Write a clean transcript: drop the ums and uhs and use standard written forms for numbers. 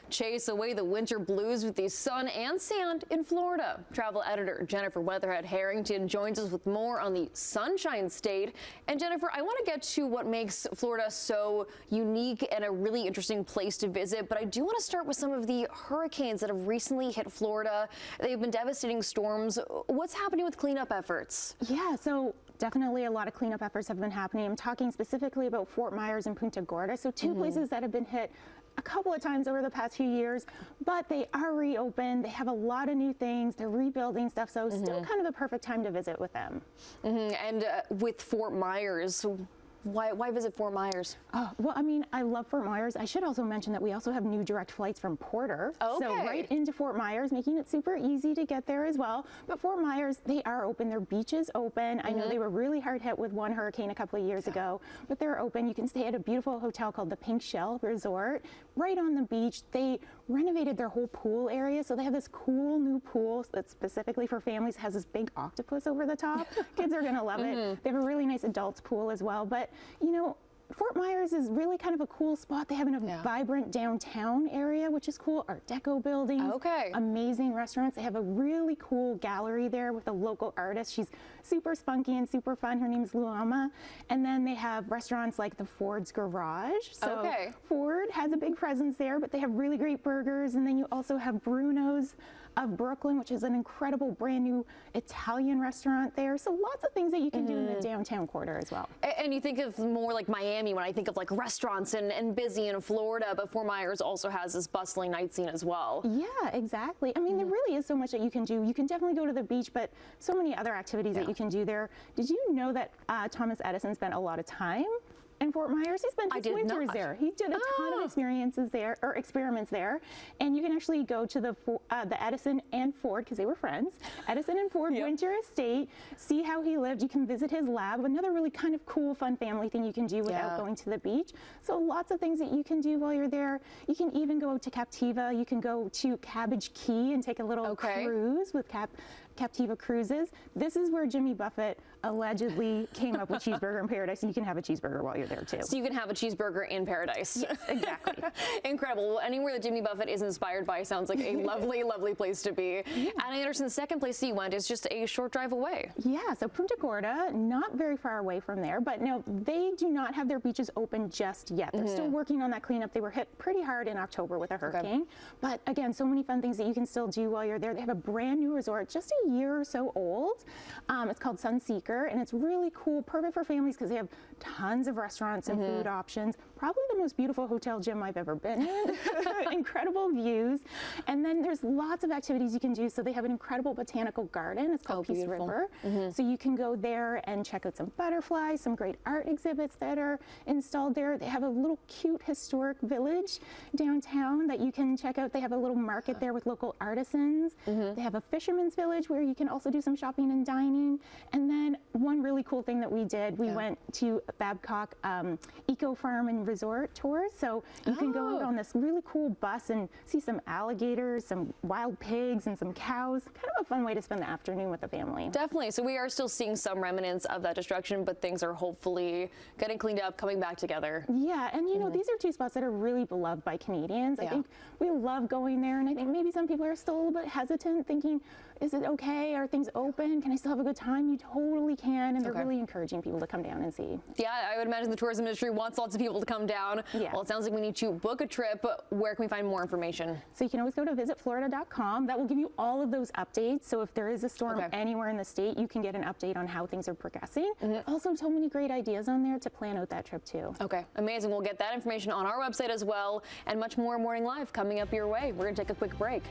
Chase away the winter blues with the sun and sand in Florida. Travel editor Jennifer Weatherhead Harrington joins us with more on the Sunshine State. And Jennifer, I want to get to what makes Florida so unique and a really interesting place to visit, but I do want to start with some of the hurricanes that have recently hit Florida. They've been devastating storms. What's happening with cleanup efforts? Yeah, so definitely a lot of cleanup efforts have been happening. I'm talking specifically about Fort Myers and Punta Gorda, so two places that have been hit a couple of times over the past few years, but they are reopened. They have a lot of new things. They're rebuilding stuff, so still kind of the perfect time to visit with them. And with Fort Myers, why visit Fort Myers? Well, I mean, I love Fort Myers. I should also mention that we also have new direct flights from Porter. Okay. So right into Fort Myers, making it super easy to get there as well. But Fort Myers, they are open. Their beach is open. I know they were really hard hit with one hurricane a couple of years ago, but they're open. You can stay at a beautiful hotel called the Pink Shell Resort right on the beach. They renovated their whole pool area, so they have this cool new pool that's specifically for families. It has this big octopus over the top. Kids are gonna love it. They have a really nice adults pool as well. But you know, Fort Myers is really kind of a cool spot. They have a vibrant downtown area, which is cool. Art Deco buildings, amazing restaurants. They have a really cool gallery there with a local artist. She's super spunky and super fun. Her name is Luama. And then they have restaurants like the Ford's Garage. So Ford has a big presence there, but they have really great burgers. And then you also have Bruno's of Brooklyn, which is an incredible brand new Italian restaurant there. So lots of things that you can do in the downtown quarter as well. And you think of more like Miami when I think of like restaurants and busy in Florida, but Fort Myers also has this bustling night scene as well. Yeah, exactly. I mean, there really is so much that you can do. You can definitely go to the beach, but so many other activities that you can do there. Did you know that Thomas Edison spent a lot of time in Fort Myers? He spent his winters there. He did a ton of experiences there, or experiments there, and you can actually go to the Edison and Ford, because they were friends, Edison and Ford winter estate, see how he lived. You can visit his lab. Another really kind of cool, fun family thing you can do without going to the beach. So lots of things that you can do while you're there. You can even go to Captiva. You can go to Cabbage Key and take a little cruise with Captiva Cruises. This is where Jimmy Buffett allegedly came up with Cheeseburger in Paradise, and you can have a cheeseburger while you're there too. So you can have a cheeseburger in paradise. Yes, exactly. Incredible. Well, anywhere that Jimmy Buffett is inspired by sounds like a lovely, lovely place to be. And I understand the second place you went is just a short drive away. Yeah, so Punta Gorda, not very far away from there, but no, they do not have their beaches open just yet. They're still working on that cleanup. They were hit pretty hard in October with a hurricane. But again, so many fun things that you can still do while you're there. They have a brand new resort, just a year or so old. It's called Sunseeker, and it's really cool, perfect for families because they have tons of restaurants and food options. Probably the most beautiful hotel gym I've ever been in. Incredible views. And then there's lots of activities you can do. So they have an incredible botanical garden. It's called Peace River. So you can go there and check out some butterflies, some great art exhibits that are installed there. They have a little cute historic village downtown that you can check out. They have a little market there with local artisans. They have a fisherman's village where you can also do some shopping and dining. And then one really cool thing that we did, we went to Babcock Eco Farm and Resort tours. So you can go out on this really cool bus and see some alligators, some wild pigs, and some cows. Kind of a fun way to spend the afternoon with the family. Definitely. So we are still seeing some remnants of that destruction, but things are hopefully getting cleaned up, coming back together. Yeah, and you know, these are two spots that are really beloved by Canadians. I think we love going there, and I think maybe some people are still a little bit hesitant, thinking, is it okay? Are things open? Can I still have a good time? You totally can, and they're really encouraging people to come down and see. Yeah, I would imagine the tourism industry wants lots of people to come down. Well, it sounds like we need to book a trip. Where can we find more information? So you can always go to visitflorida.com. That will give you all of those updates. So if there is a storm anywhere in the state, you can get an update on how things are progressing. Also, so many great ideas on there to plan out that trip too. Okay, amazing. We'll get that information on our website as well, and much more Morning Live coming up your way. We're going to take a quick break.